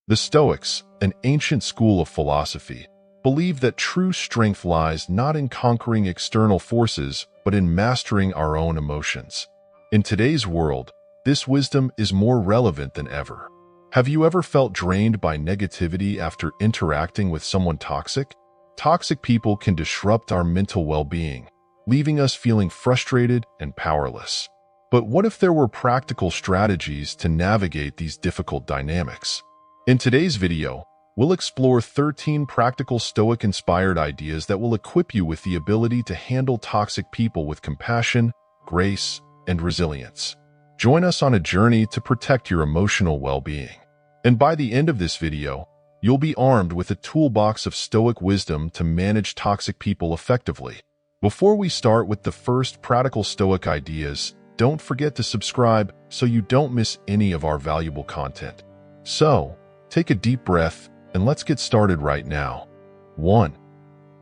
The Stoics, an ancient school of philosophy, believed that true strength lies not in conquering external forces, but in mastering our own emotions. In today's world, this wisdom is more relevant than ever. Have you ever felt drained by negativity after interacting with someone toxic? Toxic people can disrupt our mental well-being, leaving us feeling frustrated and powerless. But what if there were practical strategies to navigate these difficult dynamics? In today's video, we'll explore 13 practical Stoic-inspired ideas that will equip you with the ability to handle toxic people with compassion, grace, and resilience. Join us on a journey to protect your emotional well-being. And by the end of this video, you'll be armed with a toolbox of Stoic wisdom to manage toxic people effectively. Before we start with the first practical Stoic ideas, don't forget to subscribe so you don't miss any of our valuable content. So, take a deep breath and let's get started right now. 1.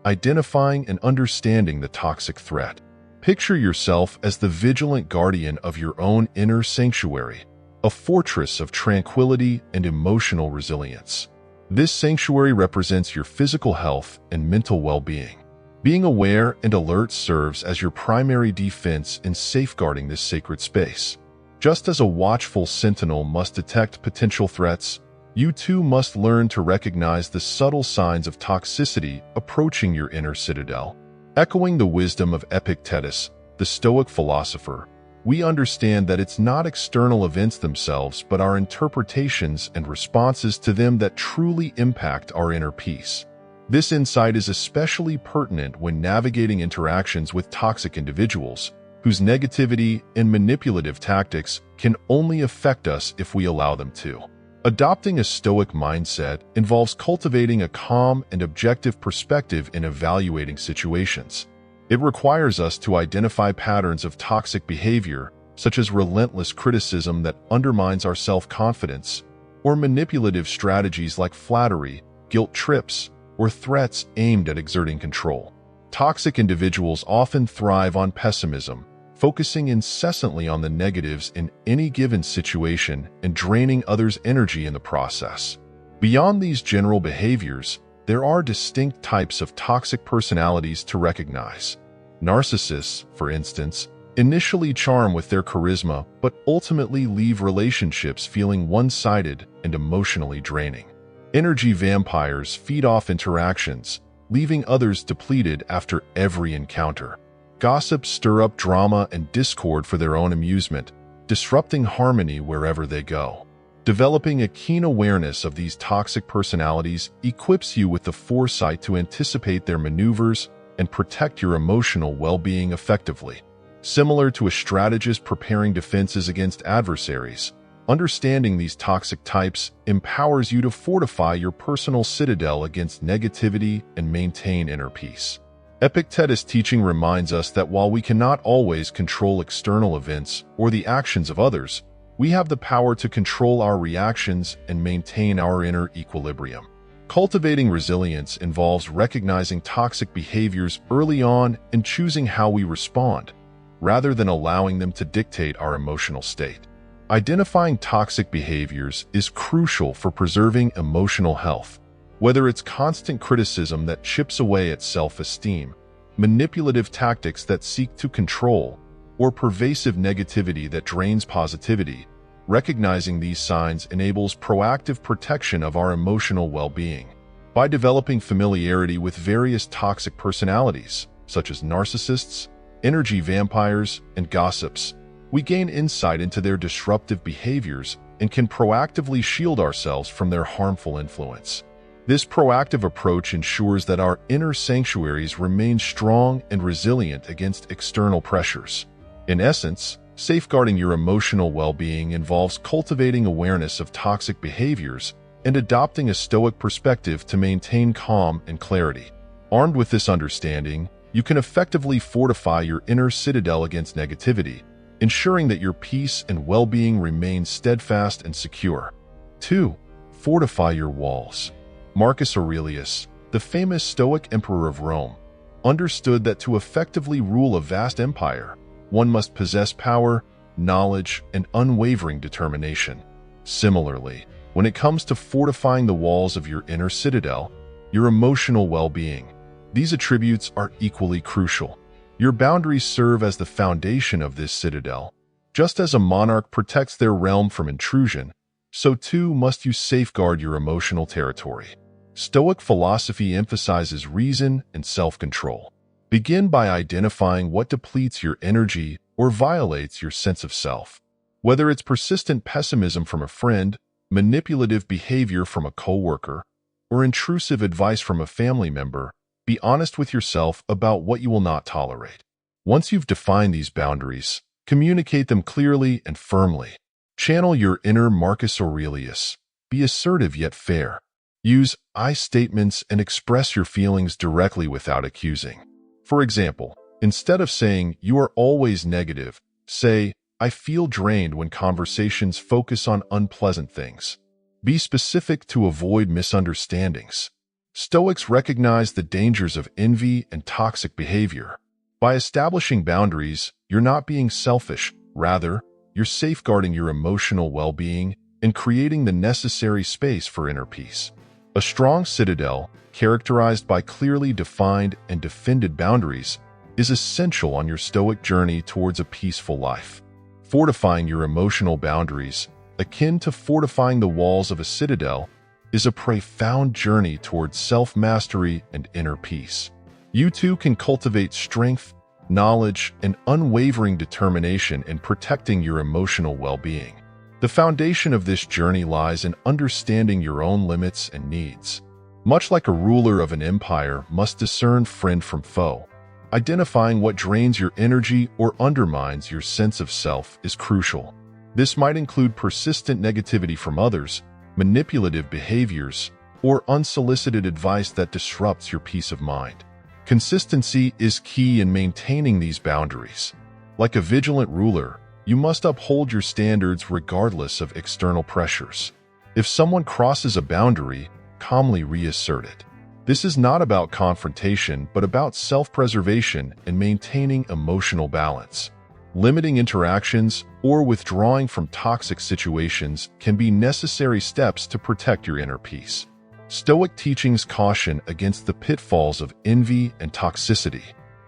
Identifying and understanding the toxic threat. Picture yourself as the vigilant guardian of your own inner sanctuary, a fortress of tranquility and emotional resilience. This sanctuary represents your physical health and mental well-being. Being aware and alert serves as your primary defense in safeguarding this sacred space. Just as a watchful sentinel must detect potential threats, you too must learn to recognize the subtle signs of toxicity approaching your inner citadel. Echoing the wisdom of Epictetus, the Stoic philosopher, we understand that it's not external events themselves but our interpretations and responses to them that truly impact our inner peace. This insight is especially pertinent when navigating interactions with toxic individuals, whose negativity and manipulative tactics can only affect us if we allow them to. Adopting a Stoic mindset involves cultivating a calm and objective perspective in evaluating situations. It requires us to identify patterns of toxic behavior, such as relentless criticism that undermines our self-confidence, or manipulative strategies like flattery, guilt trips, or threats aimed at exerting control. Toxic individuals often thrive on pessimism, focusing incessantly on the negatives in any given situation and draining others' energy in the process. Beyond these general behaviors, there are distinct types of toxic personalities to recognize. Narcissists, for instance, initially charm with their charisma but ultimately leave relationships feeling one-sided and emotionally draining. Energy vampires feed off interactions, leaving others depleted after every encounter. Gossips stir up drama and discord for their own amusement, disrupting harmony wherever they go. Developing a keen awareness of these toxic personalities equips you with the foresight to anticipate their maneuvers and protect your emotional well-being effectively. Similar to a strategist preparing defenses against adversaries, understanding these toxic types empowers you to fortify your personal citadel against negativity and maintain inner peace. Epictetus' teaching reminds us that while we cannot always control external events or the actions of others, we have the power to control our reactions and maintain our inner equilibrium. Cultivating resilience involves recognizing toxic behaviors early on and choosing how we respond, rather than allowing them to dictate our emotional state. Identifying toxic behaviors is crucial for preserving emotional health. Whether it's constant criticism that chips away at self-esteem, manipulative tactics that seek to control, or pervasive negativity that drains positivity, recognizing these signs enables proactive protection of our emotional well-being. By developing familiarity with various toxic personalities, such as narcissists, energy vampires, and gossips, we gain insight into their disruptive behaviors and can proactively shield ourselves from their harmful influence. This proactive approach ensures that our inner sanctuaries remain strong and resilient against external pressures. In essence, safeguarding your emotional well-being involves cultivating awareness of toxic behaviors and adopting a Stoic perspective to maintain calm and clarity. Armed with this understanding, you can effectively fortify your inner citadel against negativity, ensuring that your peace and well-being remain steadfast and secure. 2. Fortify your walls. Marcus Aurelius, the famous Stoic emperor of Rome, understood that to effectively rule a vast empire, one must possess power, knowledge, and unwavering determination. Similarly, When it comes to fortifying the walls of your inner citadel, your emotional well-being, these attributes are equally crucial. Your boundaries serve as the foundation of this citadel. Just as a monarch protects their realm from intrusion, so too must you safeguard your emotional territory. Stoic philosophy emphasizes reason and self-control. Begin by identifying what depletes your energy or violates your sense of self. Whether it's persistent pessimism from a friend, manipulative behavior from a coworker, or intrusive advice from a family member, be honest with yourself about what you will not tolerate. Once you've defined these boundaries, communicate them clearly and firmly. Channel your inner Marcus Aurelius. Be assertive yet fair. Use I statements and express your feelings directly without accusing. For example, instead of saying, "You are always negative," say, "I feel drained when conversations focus on unpleasant things." Be specific to avoid misunderstandings. Stoics recognize the dangers of envy and toxic behavior. By establishing boundaries, you're not being selfish. Rather, you're safeguarding your emotional well-being and creating the necessary space for inner peace. A strong citadel, characterized by clearly defined and defended boundaries, is essential on your Stoic journey towards a peaceful life. Fortifying your emotional boundaries, akin to fortifying the walls of a citadel, is a profound journey towards self-mastery and inner peace. You too can cultivate strength, knowledge, and unwavering determination in protecting your emotional well-being. The foundation of this journey lies in understanding your own limits and needs. Much like a ruler of an empire must discern friend from foe, identifying what drains your energy or undermines your sense of self is crucial. This might include persistent negativity from others, manipulative behaviors, or unsolicited advice that disrupts your peace of mind. Consistency is key in maintaining these boundaries. Like a vigilant ruler, you must uphold your standards regardless of external pressures. If someone crosses a boundary, calmly reassert it. This is not about confrontation, but about self-preservation and maintaining emotional balance. Limiting interactions or withdrawing from toxic situations can be necessary steps to protect your inner peace. Stoic teachings caution against the pitfalls of envy and toxicity.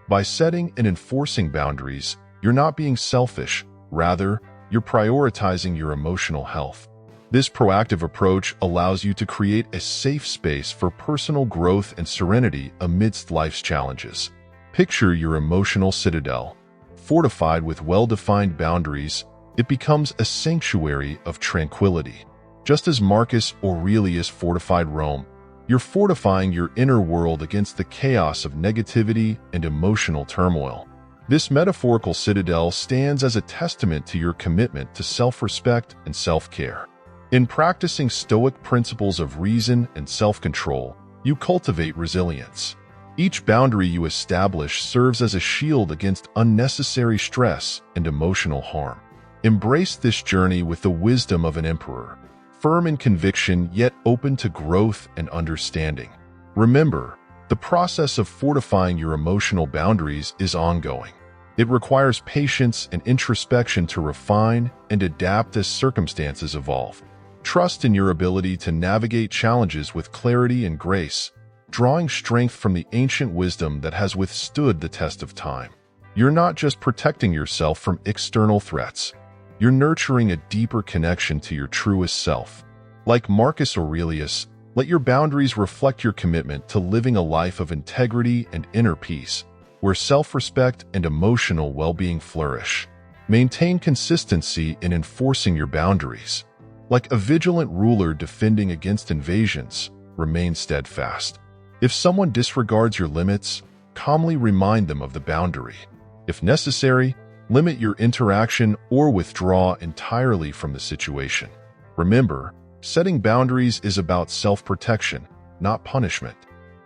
By setting and enforcing boundaries, you're not being selfish. Rather, you're prioritizing your emotional health. This proactive approach allows you to create a safe space for personal growth and serenity amidst life's challenges. Picture your emotional citadel. Fortified with well-defined boundaries, it becomes a sanctuary of tranquility. Just as Marcus Aurelius fortified Rome, you're fortifying your inner world against the chaos of negativity and emotional turmoil. This metaphorical citadel stands as a testament to your commitment to self-respect and self-care. In practicing Stoic principles of reason and self-control, you cultivate resilience. Each boundary you establish serves as a shield against unnecessary stress and emotional harm. Embrace this journey with the wisdom of an emperor, firm in conviction yet open to growth and understanding. Remember, the process of fortifying your emotional boundaries is ongoing. It requires patience and introspection to refine and adapt as circumstances evolve. Trust in your ability to navigate challenges with clarity and grace, drawing strength from the ancient wisdom that has withstood the test of time. You're not just protecting yourself from external threats. You're nurturing a deeper connection to your truest self. Like Marcus Aurelius, let your boundaries reflect your commitment to living a life of integrity and inner peace, where self-respect and emotional well-being flourish. Maintain consistency in enforcing your boundaries. Like a vigilant ruler defending against invasions, remain steadfast. If someone disregards your limits, calmly remind them of the boundary. If necessary, limit your interaction or withdraw entirely from the situation. Remember, setting boundaries is about self-protection, not punishment.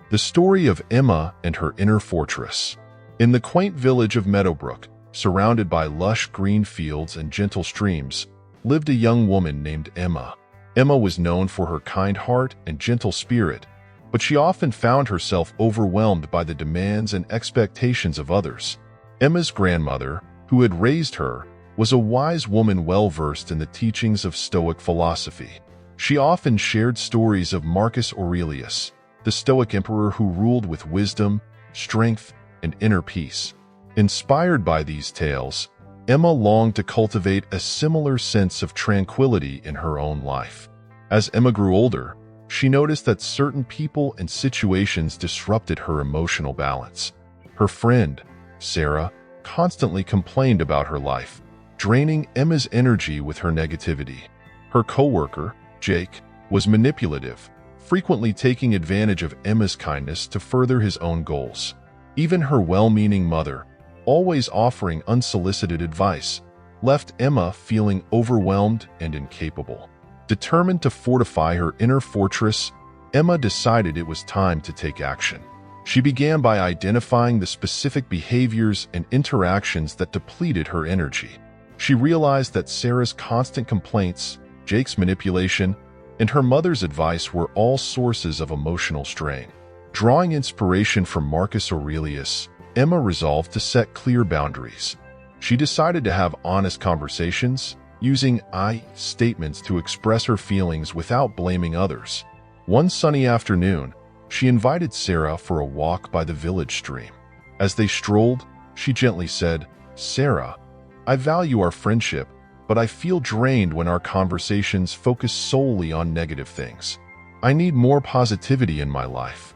The story of Emma and her inner fortress. In the quaint village of Meadowbrook, surrounded by lush green fields and gentle streams, lived a young woman named Emma. Emma was known for her kind heart and gentle spirit, but she often found herself overwhelmed by the demands and expectations of others. Emma's grandmother, who had raised her, was a wise woman well-versed in the teachings of Stoic philosophy. She often shared stories of Marcus Aurelius, the Stoic emperor who ruled with wisdom, strength, and inner peace. Inspired by these tales, Emma longed to cultivate a similar sense of tranquility in her own life. As Emma grew older, she noticed that certain people and situations disrupted her emotional balance. Her friend, Sarah, constantly complained about her life, draining Emma's energy with her negativity. Her coworker, Jake, was manipulative, frequently taking advantage of Emma's kindness to further his own goals. Even her well-meaning mother, always offering unsolicited advice, left Emma feeling overwhelmed and incapable. Determined to fortify her inner fortress, Emma decided it was time to take action. She began by identifying the specific behaviors and interactions that depleted her energy. She realized that Sarah's constant complaints, Jake's manipulation, and her mother's advice were all sources of emotional strain. Drawing inspiration from Marcus Aurelius, Emma resolved to set clear boundaries. She decided to have honest conversations, using I statements to express her feelings without blaming others. One sunny afternoon, she invited Sarah for a walk by the village stream. As they strolled, she gently said, "Sarah, I value our friendship, but I feel drained when our conversations focus solely on negative things. I need more positivity in my life."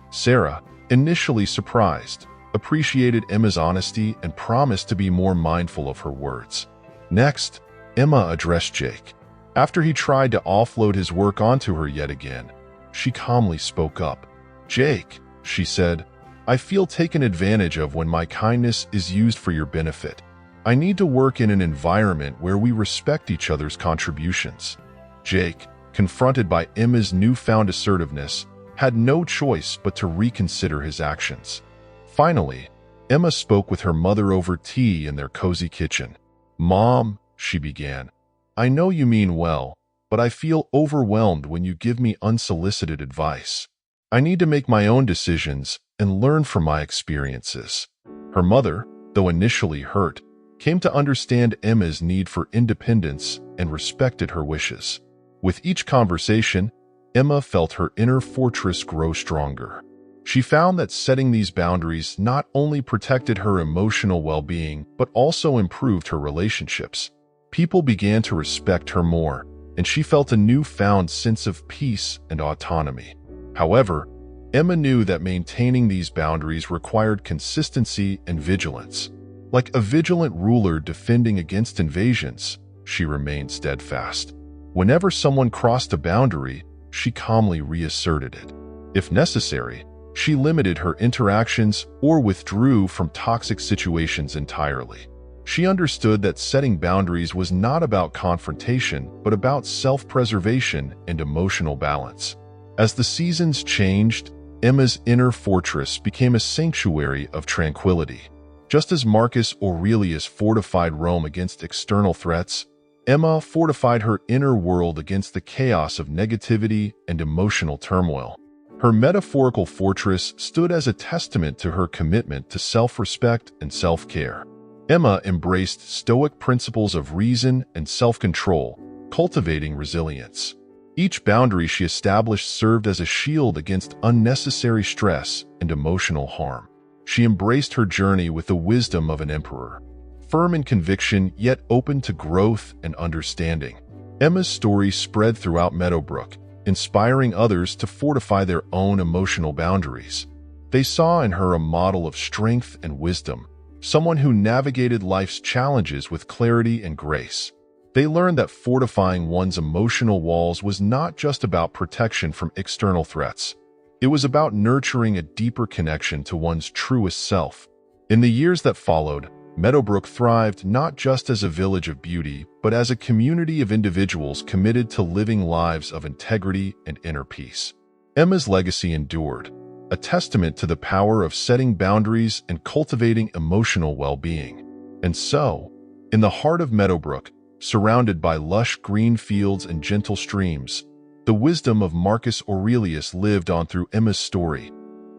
Sarah, initially surprised, appreciated Emma's honesty and promised to be more mindful of her words. Next, Emma addressed Jake. After he tried to offload his work onto her yet again, she calmly spoke up. "Jake," she said, "I feel taken advantage of when my kindness is used for your benefit. I need to work in an environment where we respect each other's contributions." Jake, confronted by Emma's newfound assertiveness, had no choice but to reconsider his actions. Finally, Emma spoke with her mother over tea in their cozy kitchen. "Mom," she began, "I know you mean well, but I feel overwhelmed when you give me unsolicited advice. I need to make my own decisions and learn from my experiences." Her mother, though initially hurt, came to understand Emma's need for independence and respected her wishes. With each conversation, Emma felt her inner fortress grow stronger. She found that setting these boundaries not only protected her emotional well-being, but also improved her relationships. People began to respect her more, and she felt a newfound sense of peace and autonomy. However, Emma knew that maintaining these boundaries required consistency and vigilance. Like a vigilant ruler defending against invasions, she remained steadfast. Whenever someone crossed a boundary, she calmly reasserted it. If necessary, she limited her interactions or withdrew from toxic situations entirely. She understood that setting boundaries was not about confrontation, but about self-preservation and emotional balance. As the seasons changed, Emma's inner fortress became a sanctuary of tranquility. Just as Marcus Aurelius fortified Rome against external threats, Emma fortified her inner world against the chaos of negativity and emotional turmoil. Her metaphorical fortress stood as a testament to her commitment to self-respect and self-care. Emma embraced Stoic principles of reason and self-control, cultivating resilience. Each boundary she established served as a shield against unnecessary stress and emotional harm. She embraced her journey with the wisdom of an emperor, firm in conviction yet open to growth and understanding. Emma's story spread throughout Meadowbrook, inspiring others to fortify their own emotional boundaries. They saw in her a model of strength and wisdom, someone who navigated life's challenges with clarity and grace. They learned that fortifying one's emotional walls was not just about protection from external threats. It was about nurturing a deeper connection to one's truest self. In the years that followed, Meadowbrook thrived not just as a village of beauty, but as a community of individuals committed to living lives of integrity and inner peace. Emma's legacy endured, a testament to the power of setting boundaries and cultivating emotional well-being. And so, in the heart of Meadowbrook, surrounded by lush green fields and gentle streams, the wisdom of Marcus Aurelius lived on through Emma's story,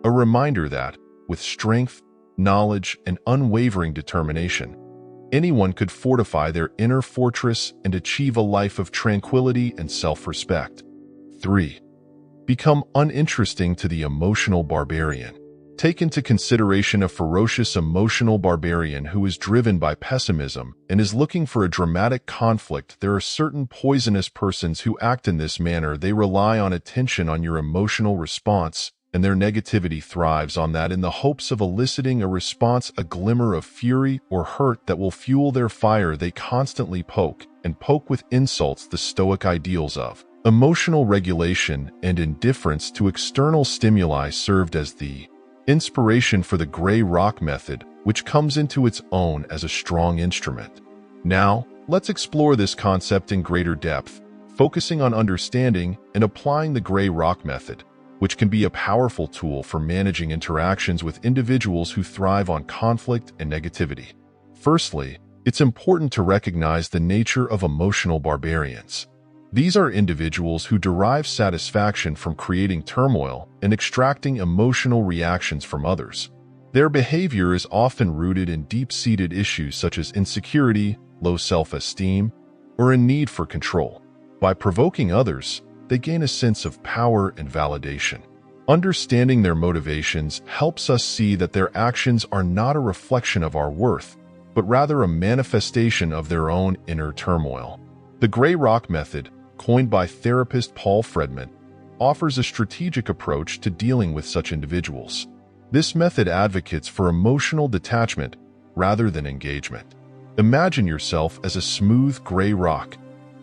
a reminder that, with strength, knowledge, and unwavering determination, anyone could fortify their inner fortress and achieve a life of tranquility and self-respect. 3. Become uninteresting to the emotional barbarian. Take into consideration a ferocious emotional barbarian who is driven by pessimism and is looking for a dramatic conflict. There are certain poisonous persons who act in this manner. They rely on attention on your emotional response, and their negativity thrives on that in the hopes of eliciting a response, a glimmer of fury or hurt that will fuel their fire. They constantly poke with insults the Stoic ideals of emotional regulation and indifference to external stimuli served as the inspiration for the gray rock method, which comes into its own as a strong instrument. Now, let's explore this concept in greater depth, focusing on understanding and applying the gray rock method, which can be a powerful tool for managing interactions with individuals who thrive on conflict and negativity. Firstly, it's important to recognize the nature of emotional barbarians. These are individuals who derive satisfaction from creating turmoil and extracting emotional reactions from others. Their behavior is often rooted in deep-seated issues such as insecurity, low self-esteem, or a need for control. By provoking others, they gain a sense of power and validation. Understanding their motivations helps us see that their actions are not a reflection of our worth, but rather a manifestation of their own inner turmoil. The gray rock method, coined by therapist Paul Fredman, offers a strategic approach to dealing with such individuals. This method advocates for emotional detachment rather than engagement. Imagine yourself as a smooth gray rock,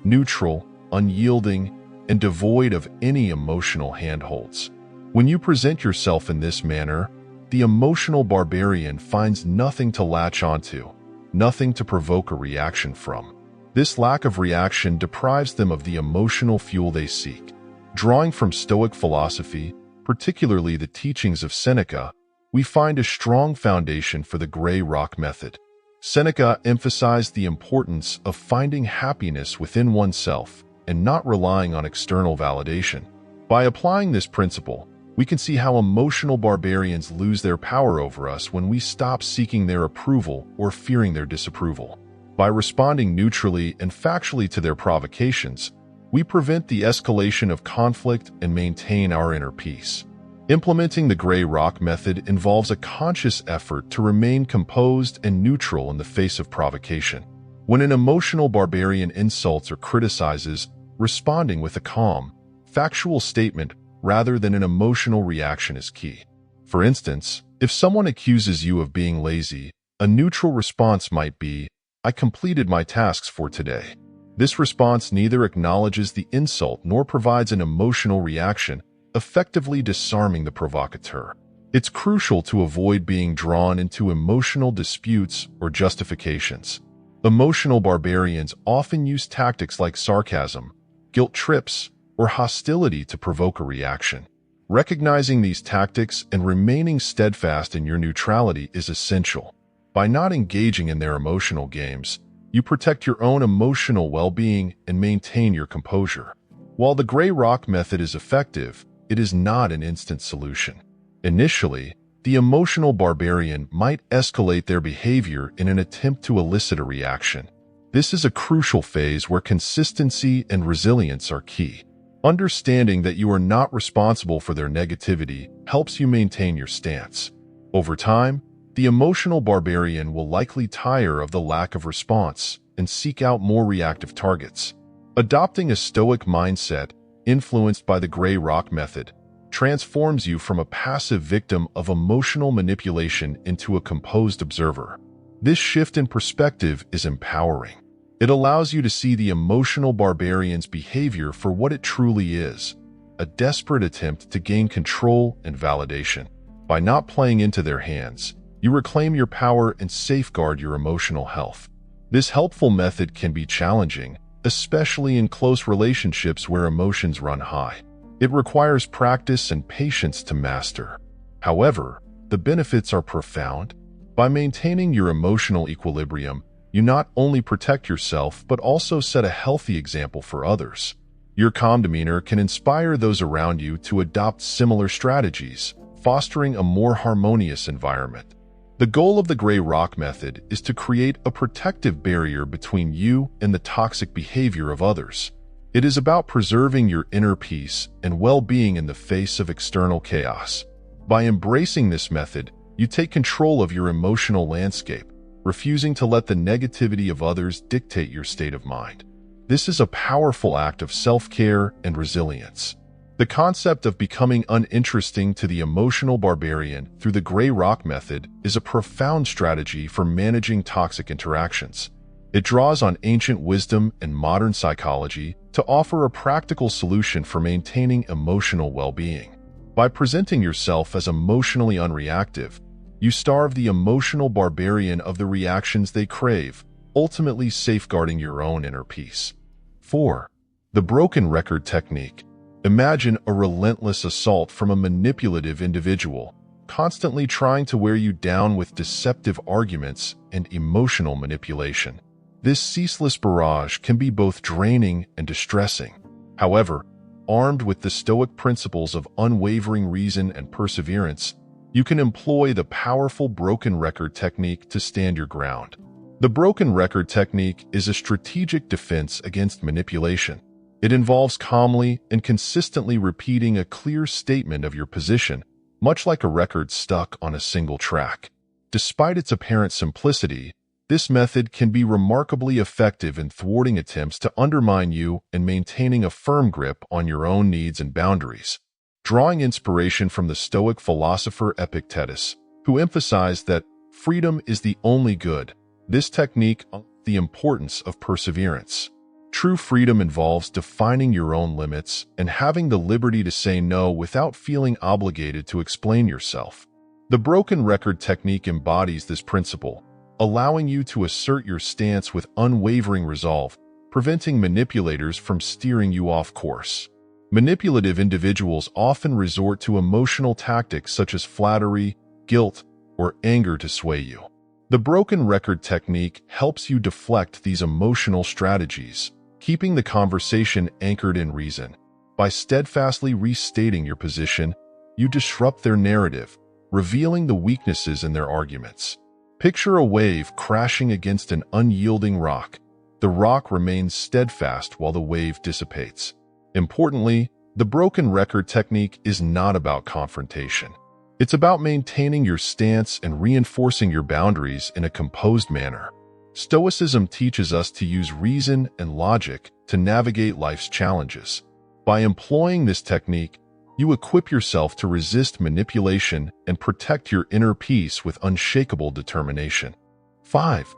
neutral, unyielding, and devoid of any emotional handholds. When you present yourself in this manner, the emotional barbarian finds nothing to latch onto, nothing to provoke a reaction from. This lack of reaction deprives them of the emotional fuel they seek. Drawing from Stoic philosophy, particularly the teachings of Seneca, we find a strong foundation for the gray rock method. Seneca emphasized the importance of finding happiness within oneself and not relying on external validation. By applying this principle, we can see how emotional barbarians lose their power over us when we stop seeking their approval or fearing their disapproval. By responding neutrally and factually to their provocations, we prevent the escalation of conflict and maintain our inner peace. Implementing the gray rock method involves a conscious effort to remain composed and neutral in the face of provocation. When an emotional barbarian insults or criticizes, responding with a calm, factual statement rather than an emotional reaction is key. For instance, if someone accuses you of being lazy, a neutral response might be, "I completed my tasks for today." This response neither acknowledges the insult nor provides an emotional reaction, effectively disarming the provocateur. It's crucial to avoid being drawn into emotional disputes or justifications. Emotional barbarians often use tactics like sarcasm, guilt trips, or hostility to provoke a reaction. Recognizing these tactics and remaining steadfast in your neutrality is essential. By not engaging in their emotional games, you protect your own emotional well-being and maintain your composure. While the gray rock method is effective, it is not an instant solution. Initially, the emotional barbarian might escalate their behavior in an attempt to elicit a reaction. This is a crucial phase where consistency and resilience are key. Understanding that you are not responsible for their negativity helps you maintain your stance. Over time, the emotional barbarian will likely tire of the lack of response and seek out more reactive targets. Adopting a Stoic mindset, influenced by the gray rock method, transforms you from a passive victim of emotional manipulation into a composed observer. This shift in perspective is empowering. It allows you to see the emotional barbarian's behavior for what it truly is, a desperate attempt to gain control and validation. By not playing into their hands, you reclaim your power and safeguard your emotional health. This helpful method can be challenging, especially in close relationships where emotions run high. It requires practice and patience to master. However, the benefits are profound. By maintaining your emotional equilibrium, you not only protect yourself but also set a healthy example for others. Your calm demeanor can inspire those around you to adopt similar strategies, fostering a more harmonious environment. The goal of the gray rock method is to create a protective barrier between you and the toxic behavior of others. It is about preserving your inner peace and well-being in the face of external chaos. By embracing this method, you take control of your emotional landscape, refusing to let the negativity of others dictate your state of mind. This is a powerful act of self-care and resilience. The concept of becoming uninteresting to the emotional barbarian through the gray rock method is a profound strategy for managing toxic interactions. It draws on ancient wisdom and modern psychology to offer a practical solution for maintaining emotional well-being. By presenting yourself as emotionally unreactive, you starve the emotional barbarian of the reactions they crave, ultimately safeguarding your own inner peace. 4. The broken record technique. Imagine a relentless assault from a manipulative individual, constantly trying to wear you down with deceptive arguments and emotional manipulation. This ceaseless barrage can be both draining and distressing. However, armed with the Stoic principles of unwavering reason and perseverance, you can employ the powerful broken record technique to stand your ground. The broken record technique is a strategic defense against manipulation. It involves calmly and consistently repeating a clear statement of your position, much like a record stuck on a single track. Despite its apparent simplicity, this method can be remarkably effective in thwarting attempts to undermine you and maintaining a firm grip on your own needs and boundaries. Drawing inspiration from the Stoic philosopher Epictetus, who emphasized that freedom is the only good, this technique the importance of perseverance. True freedom involves defining your own limits and having the liberty to say no without feeling obligated to explain yourself. The broken record technique embodies this principle, allowing you to assert your stance with unwavering resolve, preventing manipulators from steering you off course. Manipulative individuals often resort to emotional tactics such as flattery, guilt, or anger to sway you. The broken record technique helps you deflect these emotional strategies, keeping the conversation anchored in reason. By steadfastly restating your position, you disrupt their narrative, revealing the weaknesses in their arguments. Picture a wave crashing against an unyielding rock. The rock remains steadfast while the wave dissipates. Importantly, the broken record technique is not about confrontation. It's about maintaining your stance and reinforcing your boundaries in a composed manner. Stoicism teaches us to use reason and logic to navigate life's challenges. By employing this technique, you equip yourself to resist manipulation and protect your inner peace with unshakable determination. 5.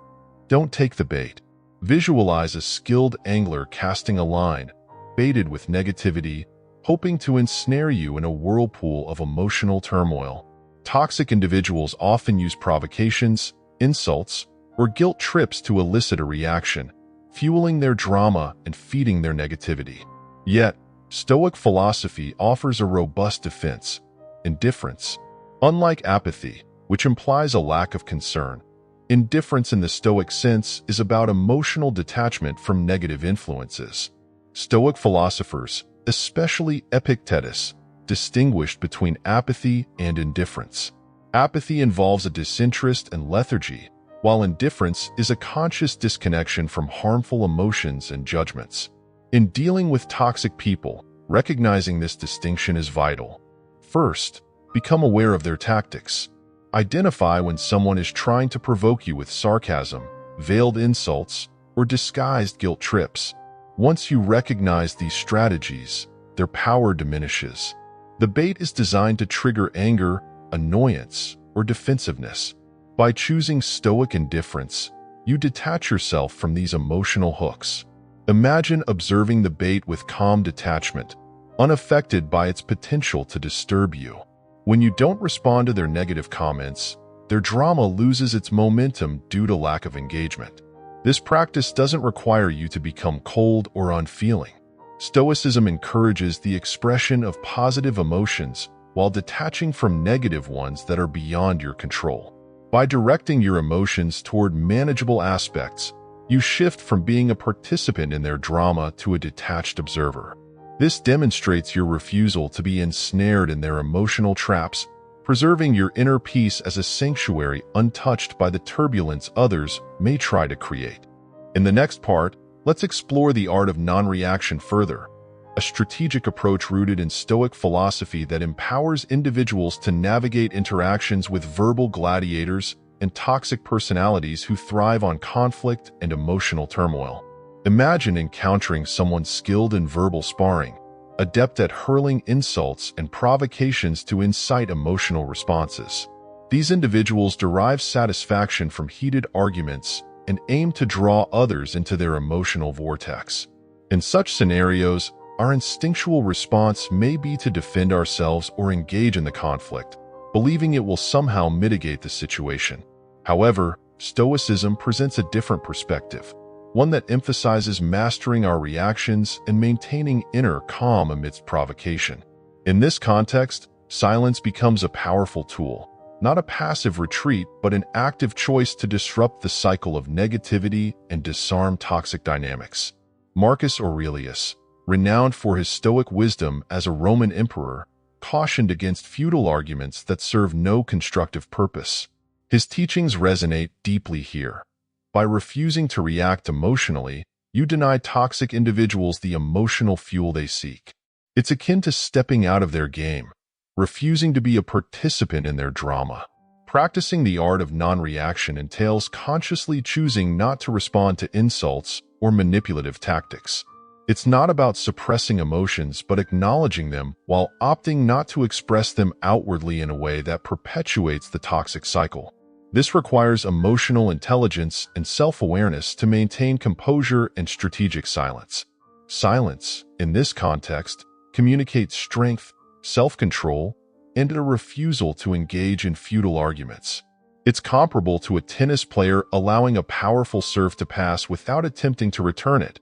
Don't take the bait. Visualize a skilled angler casting a line, baited with negativity, hoping to ensnare you in a whirlpool of emotional turmoil. Toxic individuals often use provocations, insults, or guilt trips to elicit a reaction, fueling their drama and feeding their negativity. Yet, Stoic philosophy offers a robust defense: indifference. Unlike apathy, which implies a lack of concern, indifference in the Stoic sense is about emotional detachment from negative influences. Stoic philosophers, especially Epictetus, distinguished between apathy and indifference. Apathy involves a disinterest and lethargy, while indifference is a conscious disconnection from harmful emotions and judgments. In dealing with toxic people, recognizing this distinction is vital. First, become aware of their tactics. Identify when someone is trying to provoke you with sarcasm, veiled insults, or disguised guilt trips. Once you recognize these strategies, their power diminishes. The bait is designed to trigger anger, annoyance, or defensiveness. By choosing Stoic indifference, you detach yourself from these emotional hooks. Imagine observing the bait with calm detachment, unaffected by its potential to disturb you. When you don't respond to their negative comments, their drama loses its momentum due to lack of engagement. This practice doesn't require you to become cold or unfeeling. Stoicism encourages the expression of positive emotions while detaching from negative ones that are beyond your control. By directing your emotions toward manageable aspects, you shift from being a participant in their drama to a detached observer. This demonstrates your refusal to be ensnared in their emotional traps preserving your inner peace as a sanctuary untouched by the turbulence others may try to create. In the next part, let's explore the art of non-reaction further, a strategic approach rooted in Stoic philosophy that empowers individuals to navigate interactions with verbal gladiators and toxic personalities who thrive on conflict and emotional turmoil. Imagine encountering someone skilled in verbal sparring, adept at hurling insults and provocations to incite emotional responses. These individuals derive satisfaction from heated arguments and aim to draw others into their emotional vortex. In such scenarios, our instinctual response may be to defend ourselves or engage in the conflict, believing it will somehow mitigate the situation. However, Stoicism presents a different perspective, one that emphasizes mastering our reactions and maintaining inner calm amidst provocation. In this context, silence becomes a powerful tool, not a passive retreat, but an active choice to disrupt the cycle of negativity and disarm toxic dynamics. Marcus Aurelius, renowned for his Stoic wisdom as a Roman emperor, cautioned against futile arguments that serve no constructive purpose. His teachings resonate deeply here. By refusing to react emotionally, you deny toxic individuals the emotional fuel they seek. It's akin to stepping out of their game, refusing to be a participant in their drama. Practicing the art of non-reaction entails consciously choosing not to respond to insults or manipulative tactics. It's not about suppressing emotions but acknowledging them while opting not to express them outwardly in a way that perpetuates the toxic cycle. This requires emotional intelligence and self-awareness to maintain composure and strategic silence. Silence, in this context, communicates strength, self-control, and a refusal to engage in futile arguments. It's comparable to a tennis player allowing a powerful serve to pass without attempting to return it,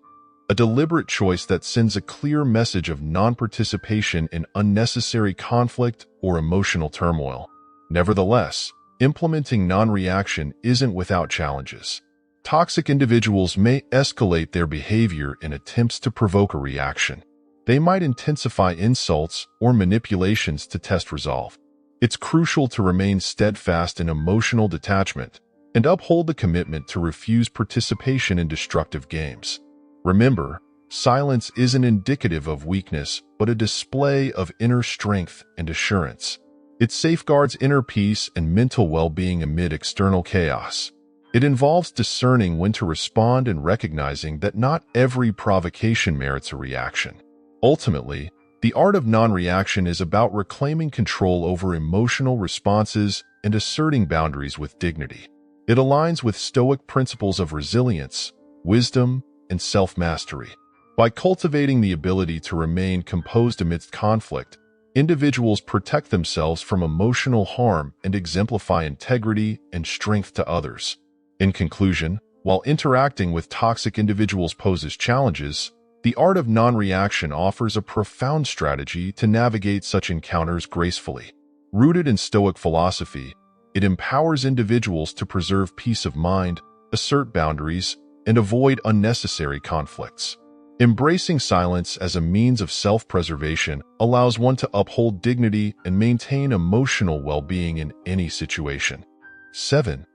a deliberate choice that sends a clear message of non-participation in unnecessary conflict or emotional turmoil. Nevertheless, implementing non-reaction isn't without challenges. Toxic individuals may escalate their behavior in attempts to provoke a reaction. They might intensify insults or manipulations to test resolve. It's crucial to remain steadfast in emotional detachment and uphold the commitment to refuse participation in destructive games. Remember, silence isn't indicative of weakness, but a display of inner strength and assurance. It safeguards inner peace and mental well-being amid external chaos. It involves discerning when to respond and recognizing that not every provocation merits a reaction. Ultimately, the art of non-reaction is about reclaiming control over emotional responses and asserting boundaries with dignity. It aligns with Stoic principles of resilience, wisdom, and self-mastery. By cultivating the ability to remain composed amidst conflict, individuals protect themselves from emotional harm and exemplify integrity and strength to others. In conclusion, while interacting with toxic individuals poses challenges, the art of non-reaction offers a profound strategy to navigate such encounters gracefully. Rooted in Stoic philosophy, it empowers individuals to preserve peace of mind, assert boundaries, and avoid unnecessary conflicts. Embracing silence as a means of self-preservation allows one to uphold dignity and maintain emotional well-being in any situation. 7.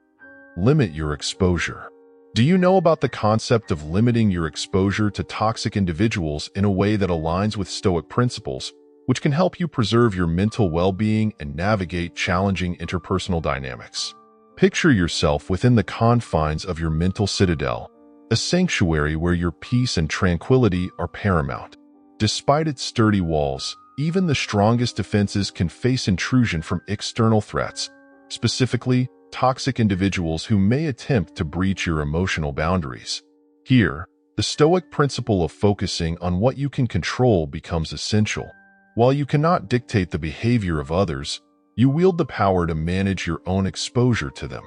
Limit your exposure. Do you know about the concept of limiting your exposure to toxic individuals in a way that aligns with Stoic principles, which can help you preserve your mental well-being and navigate challenging interpersonal dynamics? Picture yourself within the confines of your mental citadel, a sanctuary where your peace and tranquility are paramount. Despite its sturdy walls, even the strongest defenses can face intrusion from external threats, specifically toxic individuals who may attempt to breach your emotional boundaries. Here, the Stoic principle of focusing on what you can control becomes essential. While you cannot dictate the behavior of others, you wield the power to manage your own exposure to them.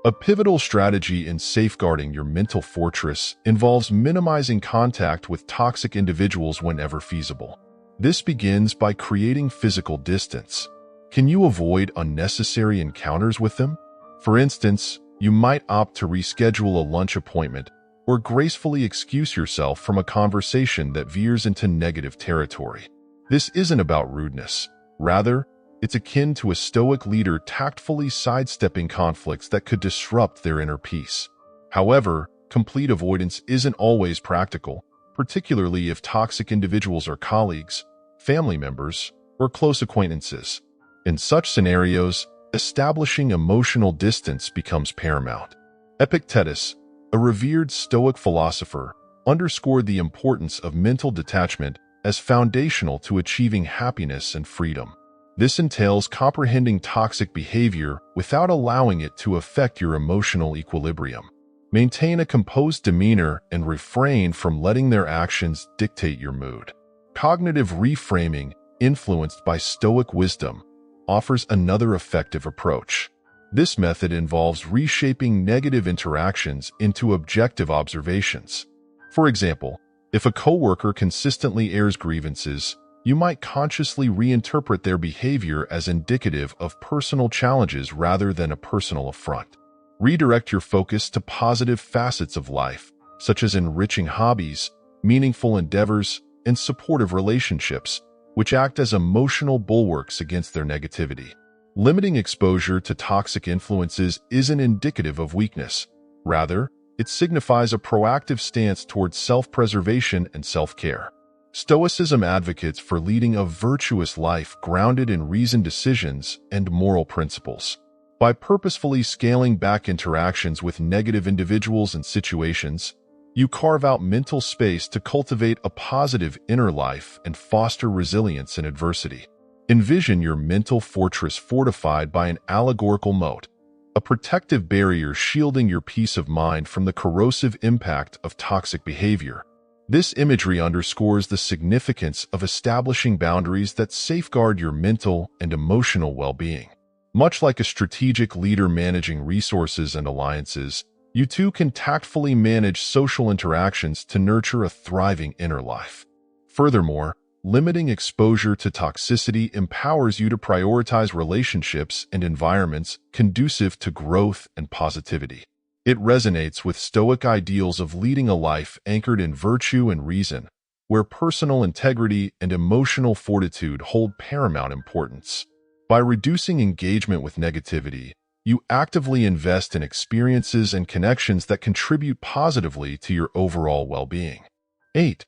A pivotal strategy in safeguarding your mental fortress involves minimizing contact with toxic individuals whenever feasible. This begins by creating physical distance. Can you avoid unnecessary encounters with them? For instance, you might opt to reschedule a lunch appointment or gracefully excuse yourself from a conversation that veers into negative territory. This isn't about rudeness. Rather, It's akin to a Stoic leader tactfully sidestepping conflicts that could disrupt their inner peace. However, complete avoidance isn't always practical, particularly if toxic individuals are colleagues, family members, or close acquaintances. In such scenarios, establishing emotional distance becomes paramount. Epictetus, a revered Stoic philosopher, underscored the importance of mental detachment as foundational to achieving happiness and freedom. This entails comprehending toxic behavior without allowing it to affect your emotional equilibrium. Maintain a composed demeanor and refrain from letting their actions dictate your mood. Cognitive reframing, influenced by Stoic wisdom, offers another effective approach. This method involves reshaping negative interactions into objective observations. For example, if a coworker consistently airs grievances, you might consciously reinterpret their behavior as indicative of personal challenges rather than a personal affront. Redirect your focus to positive facets of life, such as enriching hobbies, meaningful endeavors, and supportive relationships, which act as emotional bulwarks against their negativity. Limiting exposure to toxic influences isn't indicative of weakness. Rather, it signifies a proactive stance towards self-preservation and self-care. Stoicism advocates for leading a virtuous life grounded in reasoned decisions and moral principles. By purposefully scaling back interactions with negative individuals and situations, you carve out mental space to cultivate a positive inner life and foster resilience in adversity. Envision your mental fortress fortified by an allegorical moat, a protective barrier shielding your peace of mind from the corrosive impact of toxic behavior. This imagery underscores the significance of establishing boundaries that safeguard your mental and emotional well-being. Much like a strategic leader managing resources and alliances, you too can tactfully manage social interactions to nurture a thriving inner life. Furthermore, limiting exposure to toxicity empowers you to prioritize relationships and environments conducive to growth and positivity. It resonates with Stoic ideals of leading a life anchored in virtue and reason, where personal integrity and emotional fortitude hold paramount importance. By reducing engagement with negativity, you actively invest in experiences and connections that contribute positively to your overall well-being. 8.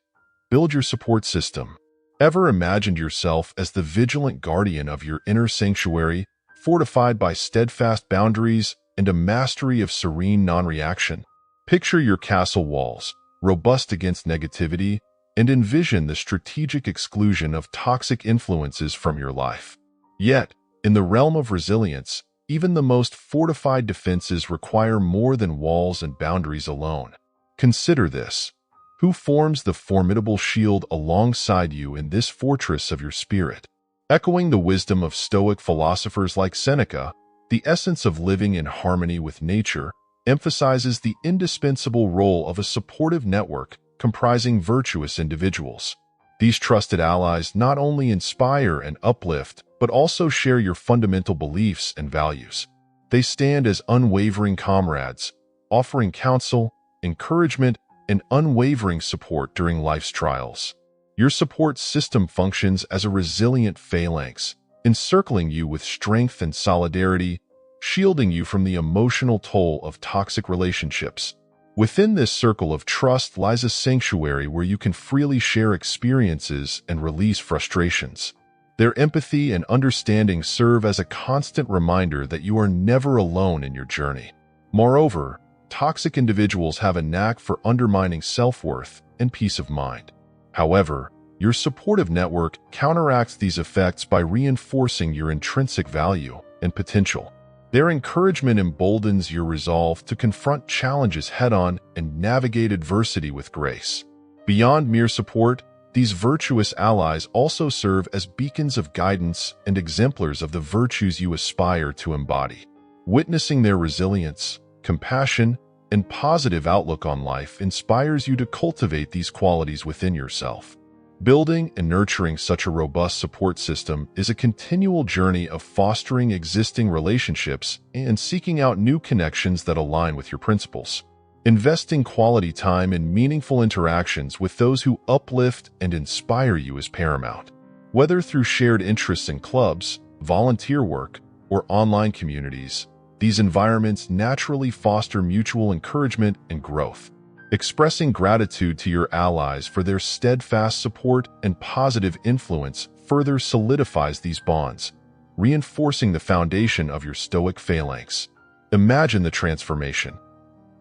Build your support system. Ever imagined yourself as the vigilant guardian of your inner sanctuary, fortified by steadfast boundaries and a mastery of serene non-reaction? Picture your castle walls, robust against negativity, and envision the strategic exclusion of toxic influences from your life. Yet, in the realm of resilience, even the most fortified defenses require more than walls and boundaries alone. Consider this. Who forms the formidable shield alongside you in this fortress of your spirit? Echoing the wisdom of Stoic philosophers like Seneca, the essence of living in harmony with nature emphasizes the indispensable role of a supportive network comprising virtuous individuals. These trusted allies not only inspire and uplift, but also share your fundamental beliefs and values. They stand as unwavering comrades, offering counsel, encouragement, and unwavering support during life's trials. Your support system functions as a resilient phalanx, encircling you with strength and solidarity, shielding you from the emotional toll of toxic relationships. Within this circle of trust lies a sanctuary where you can freely share experiences and release frustrations. Their empathy and understanding serve as a constant reminder that you are never alone in your journey. Moreover, toxic individuals have a knack for undermining self-worth and peace of mind. However, your supportive network counteracts these effects by reinforcing your intrinsic value and potential. Their encouragement emboldens your resolve to confront challenges head-on and navigate adversity with grace. Beyond mere support, these virtuous allies also serve as beacons of guidance and exemplars of the virtues you aspire to embody. Witnessing their resilience, compassion, and positive outlook on life inspires you to cultivate these qualities within yourself. Building and nurturing such a robust support system is a continual journey of fostering existing relationships and seeking out new connections that align with your principles. Investing quality time in meaningful interactions with those who uplift and inspire you is paramount. Whether through shared interests in clubs, volunteer work, or online communities, these environments naturally foster mutual encouragement and growth. Expressing gratitude to your allies for their steadfast support and positive influence further solidifies these bonds, reinforcing the foundation of your Stoic phalanx. Imagine the transformation.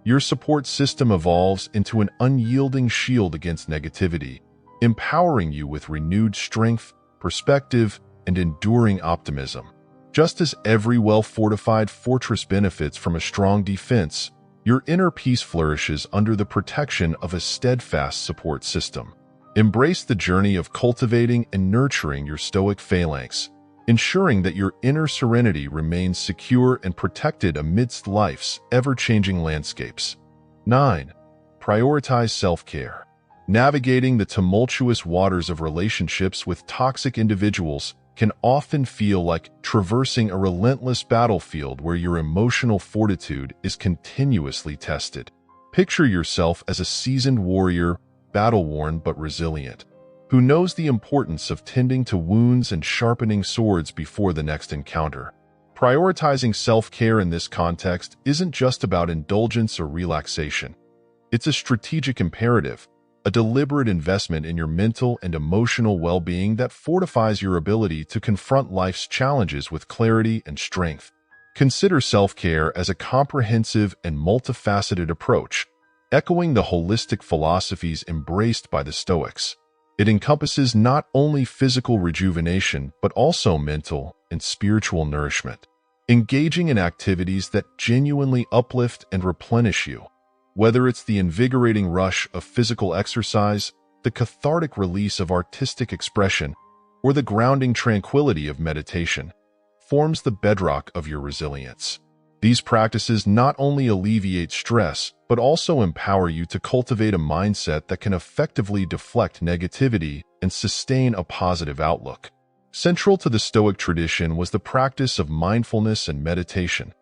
Your support system evolves into an unyielding shield against negativity, empowering you with renewed strength, perspective, and enduring optimism. Just as every well-fortified fortress benefits from a strong defense, your inner peace flourishes under the protection of a steadfast support system. Embrace the journey of cultivating and nurturing your Stoic phalanx, ensuring that your inner serenity remains secure and protected amidst life's ever-changing landscapes. 9. Prioritize self-care. Navigating the tumultuous waters of relationships with toxic individuals can often feel like traversing a relentless battlefield where your emotional fortitude is continuously tested. Picture yourself as a seasoned warrior, battle-worn but resilient, who knows the importance of tending to wounds and sharpening swords before the next encounter. Prioritizing self-care in this context isn't just about indulgence or relaxation. It's a strategic imperative, a deliberate investment in your mental and emotional well-being that fortifies your ability to confront life's challenges with clarity and strength. Consider self-care as a comprehensive and multifaceted approach, echoing the holistic philosophies embraced by the Stoics. It encompasses not only physical rejuvenation, but also mental and spiritual nourishment, engaging in activities that genuinely uplift and replenish you. Whether it's the invigorating rush of physical exercise, the cathartic release of artistic expression, or the grounding tranquility of meditation, forms the bedrock of your resilience. These practices not only alleviate stress, but also empower you to cultivate a mindset that can effectively deflect negativity and sustain a positive outlook. Central to the Stoic tradition was the practice of mindfulness and meditation,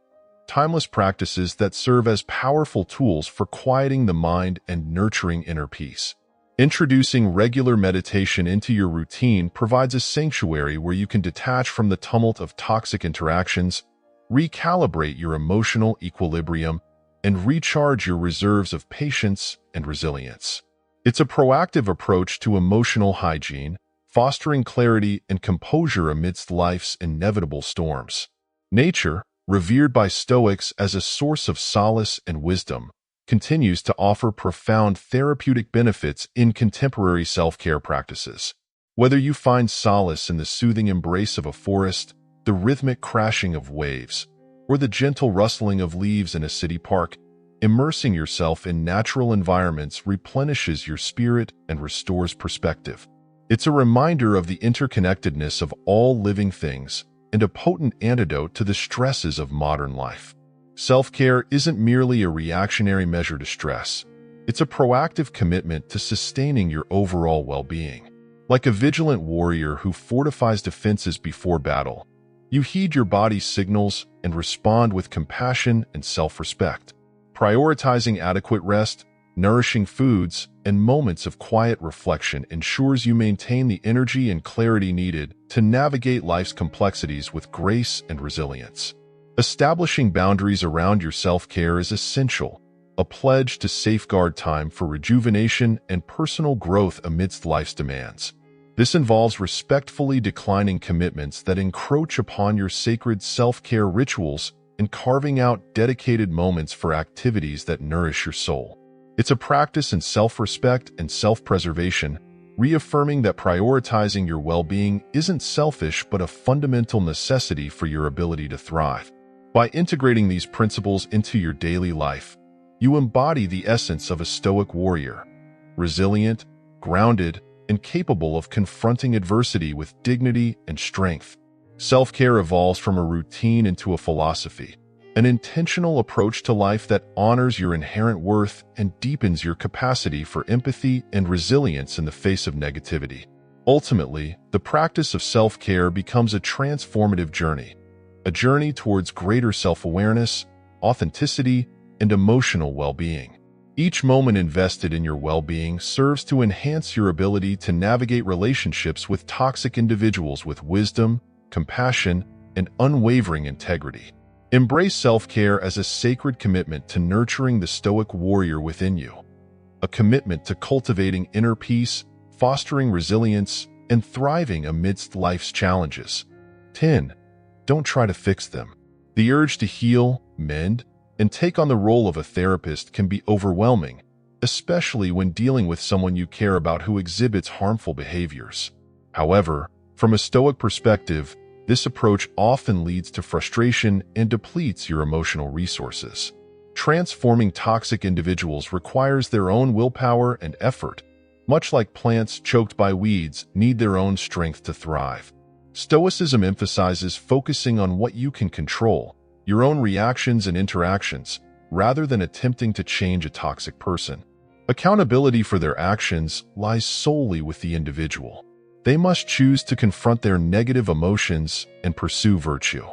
timeless practices that serve as powerful tools for quieting the mind and nurturing inner peace. Introducing regular meditation into your routine provides a sanctuary where you can detach from the tumult of toxic interactions, recalibrate your emotional equilibrium, and recharge your reserves of patience and resilience. It's a proactive approach to emotional hygiene, fostering clarity and composure amidst life's inevitable storms. Nature, revered by Stoics as a source of solace and wisdom, continues to offer profound therapeutic benefits in contemporary self-care practices. Whether you find solace in the soothing embrace of a forest, the rhythmic crashing of waves, or the gentle rustling of leaves in a city park, immersing yourself in natural environments replenishes your spirit and restores perspective. It's a reminder of the interconnectedness of all living things, and a potent antidote to the stresses of modern life. Self-care isn't merely a reactionary measure to stress. It's a proactive commitment to sustaining your overall well-being. Like a vigilant warrior who fortifies defenses before battle, you heed your body's signals and respond with compassion and self-respect. Prioritizing adequate rest, nourishing foods, and moments of quiet reflection ensures you maintain the energy and clarity needed to navigate life's complexities with grace and resilience. Establishing boundaries around your self-care is essential, a pledge to safeguard time for rejuvenation and personal growth amidst life's demands. This involves respectfully declining commitments that encroach upon your sacred self-care rituals and carving out dedicated moments for activities that nourish your soul. It's a practice in self-respect and self-preservation, reaffirming that prioritizing your well-being isn't selfish but a fundamental necessity for your ability to thrive. By integrating these principles into your daily life, you embody the essence of a Stoic warrior, resilient, grounded, and capable of confronting adversity with dignity and strength. Self-care evolves from a routine into a philosophy, an intentional approach to life that honors your inherent worth and deepens your capacity for empathy and resilience in the face of negativity. Ultimately, the practice of self-care becomes a transformative journey, a journey towards greater self-awareness, authenticity, and emotional well-being. Each moment invested in your well-being serves to enhance your ability to navigate relationships with toxic individuals with wisdom, compassion, and unwavering integrity. Embrace self-care as a sacred commitment to nurturing the Stoic warrior within you, a commitment to cultivating inner peace, fostering resilience, and thriving amidst life's challenges. 10. Don't try to fix them. The urge to heal, mend, and take on the role of a therapist can be overwhelming, especially when dealing with someone you care about who exhibits harmful behaviors. However, from a Stoic perspective, this approach often leads to frustration and depletes your emotional resources. Transforming toxic individuals requires their own willpower and effort, much like plants choked by weeds need their own strength to thrive. Stoicism emphasizes focusing on what you can control, your own reactions and interactions, rather than attempting to change a toxic person. Accountability for their actions lies solely with the individual. They must choose to confront their negative emotions and pursue virtue.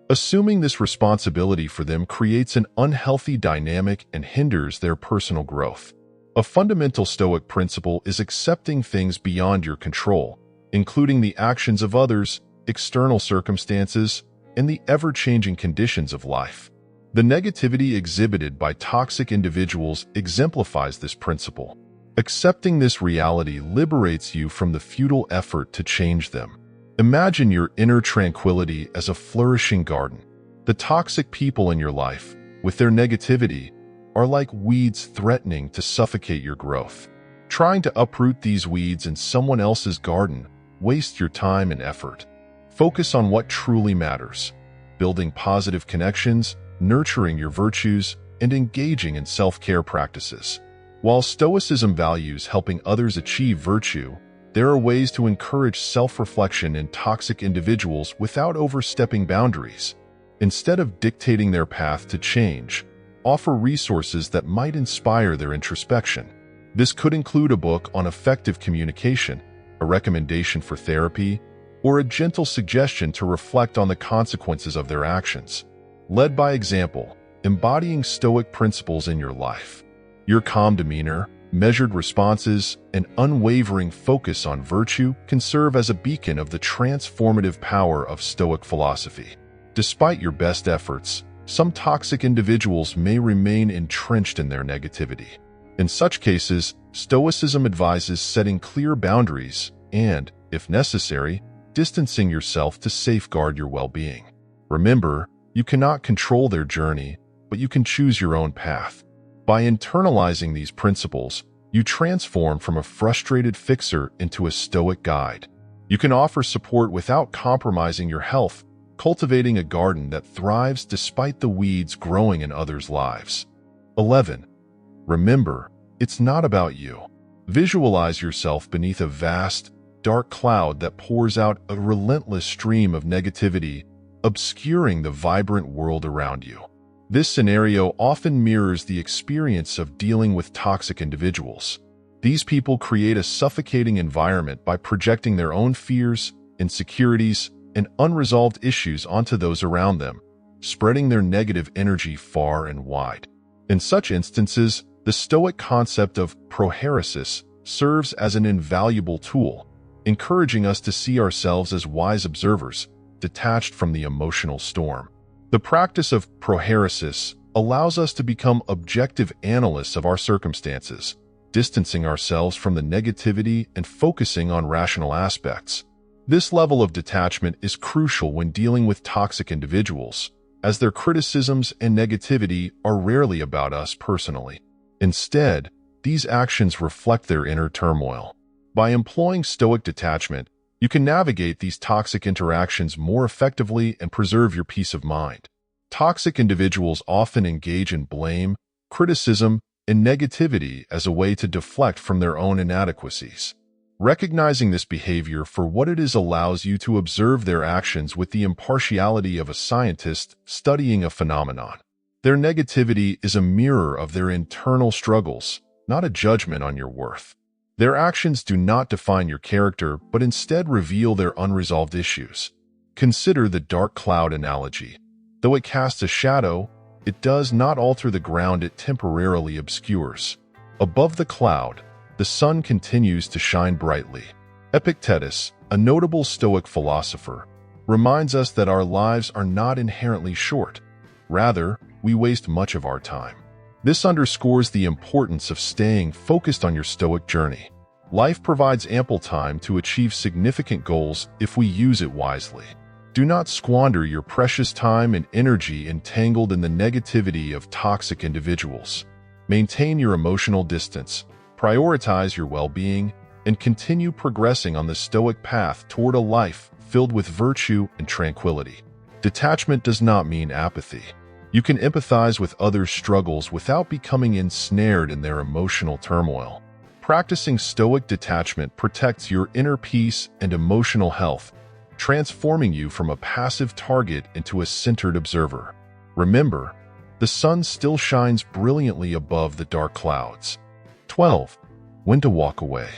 Assuming this responsibility for them creates an unhealthy dynamic and hinders their personal growth. A fundamental Stoic principle is accepting things beyond your control, including the actions of others, external circumstances, and the ever-changing conditions of life. The negativity exhibited by toxic individuals exemplifies this principle. Accepting this reality liberates you from the futile effort to change them. Imagine your inner tranquility as a flourishing garden. The toxic people in your life, with their negativity, are like weeds threatening to suffocate your growth. Trying to uproot these weeds in someone else's garden wastes your time and effort. Focus on what truly matters, building positive connections, nurturing your virtues, and engaging in self-care practices. While Stoicism values helping others achieve virtue, there are ways to encourage self-reflection in toxic individuals without overstepping boundaries. Instead of dictating their path to change, offer resources that might inspire their introspection. This could include a book on effective communication, a recommendation for therapy, or a gentle suggestion to reflect on the consequences of their actions. Led by example, embodying Stoic principles in your life. Your calm demeanor, measured responses, and unwavering focus on virtue can serve as a beacon of the transformative power of Stoic philosophy. Despite your best efforts, some toxic individuals may remain entrenched in their negativity. In such cases, Stoicism advises setting clear boundaries and, if necessary, distancing yourself to safeguard your well-being. Remember, you cannot control their journey, but you can choose your own path. By internalizing these principles, you transform from a frustrated fixer into a Stoic guide. You can offer support without compromising your health, cultivating a garden that thrives despite the weeds growing in others' lives. 11. Remember, it's not about you. Visualize yourself beneath a vast, dark cloud that pours out a relentless stream of negativity, obscuring the vibrant world around you. This scenario often mirrors the experience of dealing with toxic individuals. These people create a suffocating environment by projecting their own fears, insecurities, and unresolved issues onto those around them, spreading their negative energy far and wide. In such instances, the Stoic concept of prohairesis serves as an invaluable tool, encouraging us to see ourselves as wise observers, detached from the emotional storm. The practice of prohairesis allows us to become objective analysts of our circumstances, distancing ourselves from the negativity and focusing on rational aspects. This level of detachment is crucial when dealing with toxic individuals, as their criticisms and negativity are rarely about us personally. Instead, these actions reflect their inner turmoil. By employing Stoic detachment, you can navigate these toxic interactions more effectively and preserve your peace of mind. Toxic individuals often engage in blame, criticism, and negativity as a way to deflect from their own inadequacies. Recognizing this behavior for what it is allows you to observe their actions with the impartiality of a scientist studying a phenomenon. Their negativity is a mirror of their internal struggles, not a judgment on your worth. Their actions do not define your character, but instead reveal their unresolved issues. Consider the dark cloud analogy. Though it casts a shadow, it does not alter the ground it temporarily obscures. Above the cloud, the sun continues to shine brightly. Epictetus, a notable Stoic philosopher, reminds us that our lives are not inherently short. Rather, we waste much of our time. This underscores the importance of staying focused on your Stoic journey. Life provides ample time to achieve significant goals if we use it wisely. Do not squander your precious time and energy entangled in the negativity of toxic individuals. Maintain your emotional distance, prioritize your well-being, and continue progressing on the Stoic path toward a life filled with virtue and tranquility. Detachment does not mean apathy. You can empathize with others' struggles without becoming ensnared in their emotional turmoil. Practicing Stoic detachment protects your inner peace and emotional health, transforming you from a passive target into a centered observer. Remember, the sun still shines brilliantly above the dark clouds. 12. When to walk away.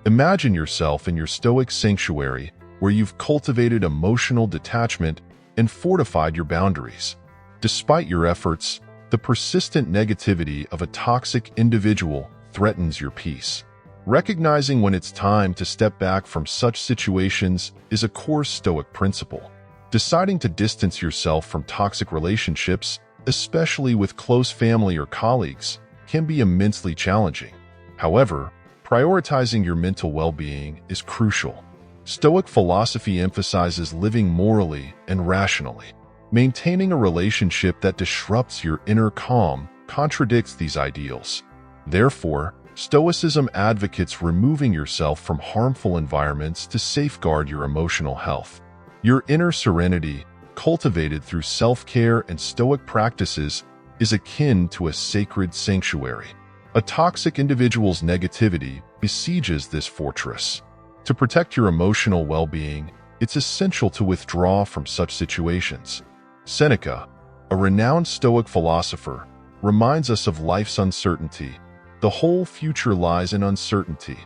Imagine yourself in your Stoic sanctuary where you've cultivated emotional detachment and fortified your boundaries. Despite your efforts, the persistent negativity of a toxic individual threatens your peace. Recognizing when it's time to step back from such situations is a core Stoic principle. Deciding to distance yourself from toxic relationships, especially with close family or colleagues, can be immensely challenging. However, prioritizing your mental well-being is crucial. Stoic philosophy emphasizes living morally and rationally. Maintaining a relationship that disrupts your inner calm contradicts these ideals. Therefore, Stoicism advocates removing yourself from harmful environments to safeguard your emotional health. Your inner serenity, cultivated through self-care and Stoic practices, is akin to a sacred sanctuary. A toxic individual's negativity besieges this fortress. To protect your emotional well-being, it's essential to withdraw from such situations. Seneca, a renowned Stoic philosopher, reminds us of life's uncertainty. The whole future lies in uncertainty.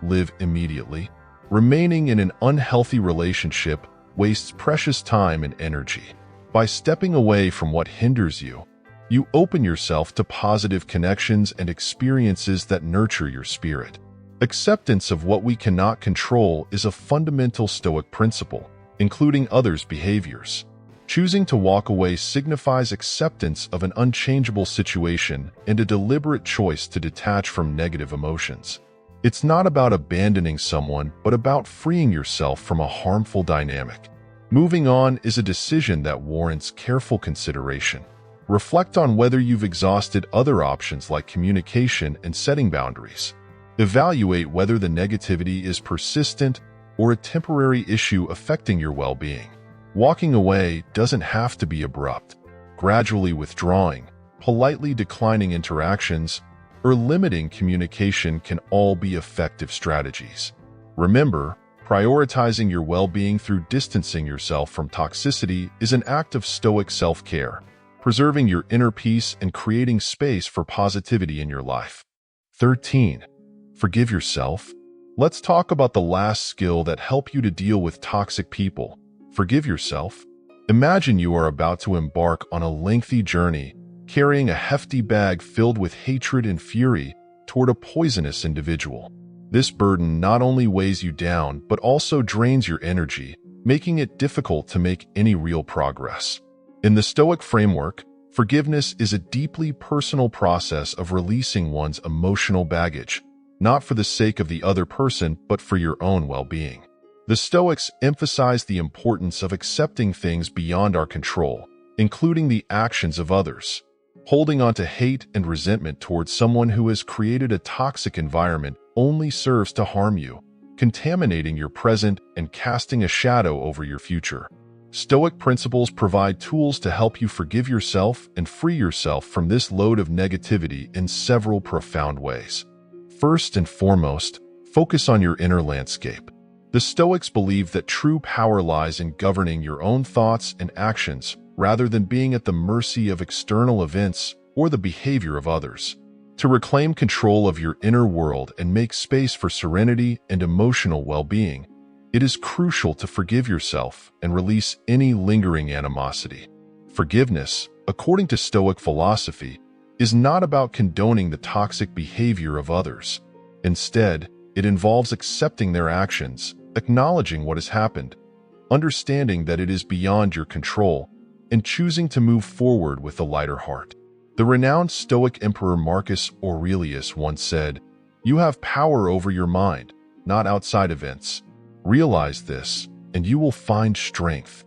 Live immediately. Remaining in an unhealthy relationship wastes precious time and energy. By stepping away from what hinders you, you open yourself to positive connections and experiences that nurture your spirit. Acceptance of what we cannot control is a fundamental Stoic principle, including others' behaviors. Choosing to walk away signifies acceptance of an unchangeable situation and a deliberate choice to detach from negative emotions. It's not about abandoning someone, but about freeing yourself from a harmful dynamic. Moving on is a decision that warrants careful consideration. Reflect on whether you've exhausted other options like communication and setting boundaries. Evaluate whether the negativity is persistent or a temporary issue affecting your well-being. Walking away doesn't have to be abrupt. Gradually withdrawing, politely declining interactions, or limiting communication can all be effective strategies. Remember, prioritizing your well-being through distancing yourself from toxicity is an act of Stoic self-care, preserving your inner peace and creating space for positivity in your life. 13. Forgive yourself. Let's talk about the last skill that helps you to deal with toxic people. Forgive yourself. Imagine you are about to embark on a lengthy journey, carrying a hefty bag filled with hatred and fury toward a poisonous individual. This burden not only weighs you down, but also drains your energy, making it difficult to make any real progress. In the Stoic framework, forgiveness is a deeply personal process of releasing one's emotional baggage, not for the sake of the other person, but for your own well-being. The Stoics emphasize the importance of accepting things beyond our control, including the actions of others. Holding on to hate and resentment towards someone who has created a toxic environment only serves to harm you, contaminating your present and casting a shadow over your future. Stoic principles provide tools to help you forgive yourself and free yourself from this load of negativity in several profound ways. First and foremost, focus on your inner landscape. The Stoics believe that true power lies in governing your own thoughts and actions rather than being at the mercy of external events or the behavior of others. To reclaim control of your inner world and make space for serenity and emotional well-being, it is crucial to forgive yourself and release any lingering animosity. Forgiveness, according to Stoic philosophy, is not about condoning the toxic behavior of others. Instead, it involves accepting their actions, acknowledging what has happened, understanding that it is beyond your control, and choosing to move forward with a lighter heart. The renowned Stoic Emperor Marcus Aurelius once said, "You have power over your mind, not outside events. Realize this, and you will find strength."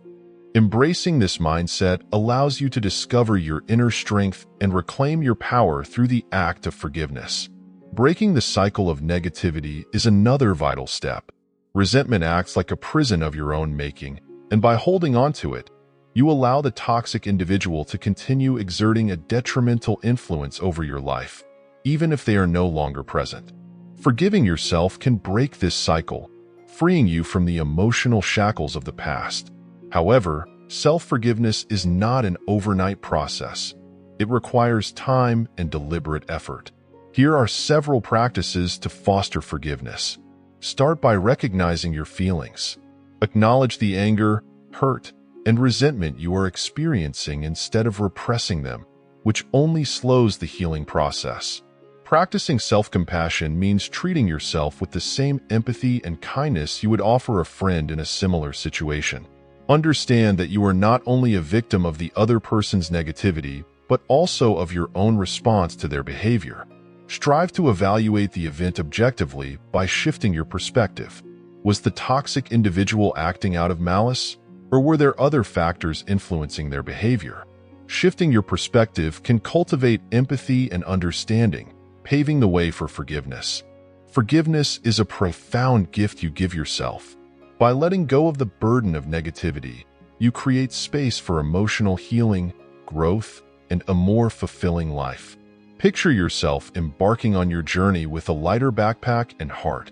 Embracing this mindset allows you to discover your inner strength and reclaim your power through the act of forgiveness. Breaking the cycle of negativity is another vital step. Resentment acts like a prison of your own making, and by holding on to it, you allow the toxic individual to continue exerting a detrimental influence over your life, even if they are no longer present. Forgiving yourself can break this cycle, freeing you from the emotional shackles of the past. However, self-forgiveness is not an overnight process. It requires time and deliberate effort. Here are several practices to foster forgiveness. Start by recognizing your feelings. Acknowledge the anger, hurt, and resentment you are experiencing instead of repressing them, which only slows the healing process. Practicing self-compassion means treating yourself with the same empathy and kindness you would offer a friend in a similar situation. Understand that you are not only a victim of the other person's negativity, but also of your own response to their behavior. Strive to evaluate the event objectively by shifting your perspective. Was the toxic individual acting out of malice, or were there other factors influencing their behavior? Shifting your perspective can cultivate empathy and understanding, paving the way for forgiveness. Forgiveness is a profound gift you give yourself. By letting go of the burden of negativity, you create space for emotional healing, growth, and a more fulfilling life. Picture yourself embarking on your journey with a lighter backpack and heart,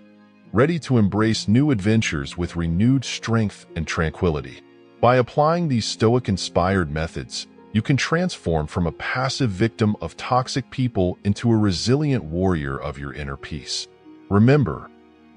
ready to embrace new adventures with renewed strength and tranquility. By applying these Stoic-inspired methods, you can transform from a passive victim of toxic people into a resilient warrior of your inner peace. Remember,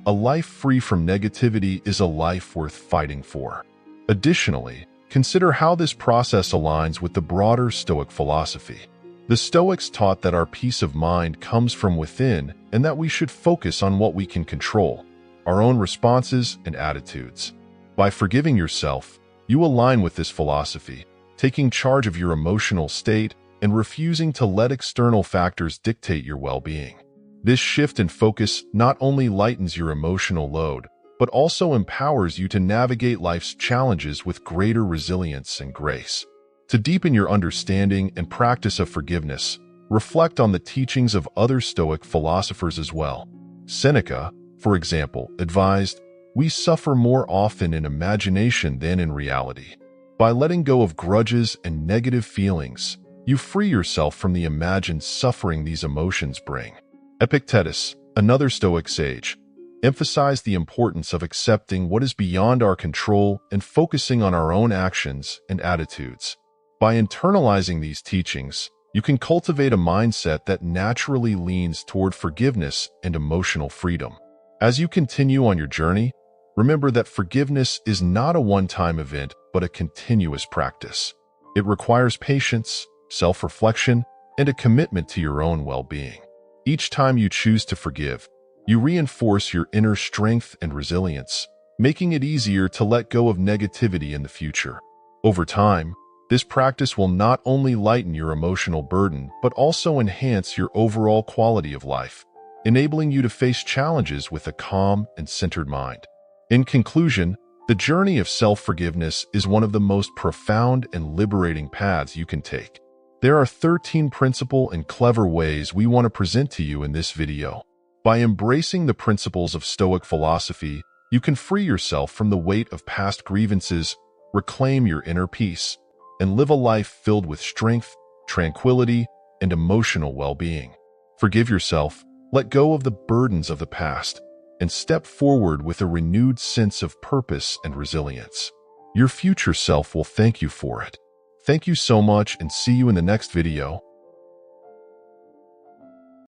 a life free from negativity is a life worth fighting for. Additionally, consider how this process aligns with the broader Stoic philosophy. The Stoics taught that our peace of mind comes from within and that we should focus on what we can control, our own responses and attitudes. By forgiving yourself, you align with this philosophy, taking charge of your emotional state and refusing to let external factors dictate your well-being. This shift in focus not only lightens your emotional load, but also empowers you to navigate life's challenges with greater resilience and grace. To deepen your understanding and practice of forgiveness, reflect on the teachings of other Stoic philosophers as well. Seneca, for example, advised, "We suffer more often in imagination than in reality." By letting go of grudges and negative feelings, you free yourself from the imagined suffering these emotions bring. Epictetus, another Stoic sage, emphasized the importance of accepting what is beyond our control and focusing on our own actions and attitudes. By internalizing these teachings, you can cultivate a mindset that naturally leans toward forgiveness and emotional freedom. As you continue on your journey, remember that forgiveness is not a one-time event, but a continuous practice. It requires patience, self-reflection, and a commitment to your own well-being. Each time you choose to forgive, you reinforce your inner strength and resilience, making it easier to let go of negativity in the future. Over time, this practice will not only lighten your emotional burden, but also enhance your overall quality of life, enabling you to face challenges with a calm and centered mind. In conclusion, the journey of self-forgiveness is one of the most profound and liberating paths you can take. There are 13 principles and clever ways we want to present to you in this video. By embracing the principles of Stoic philosophy, you can free yourself from the weight of past grievances, reclaim your inner peace, and live a life filled with strength, tranquility, and emotional well-being. Forgive yourself, let go of the burdens of the past, and step forward with a renewed sense of purpose and resilience. Your future self will thank you for it. Thank you so much and see you in the next video.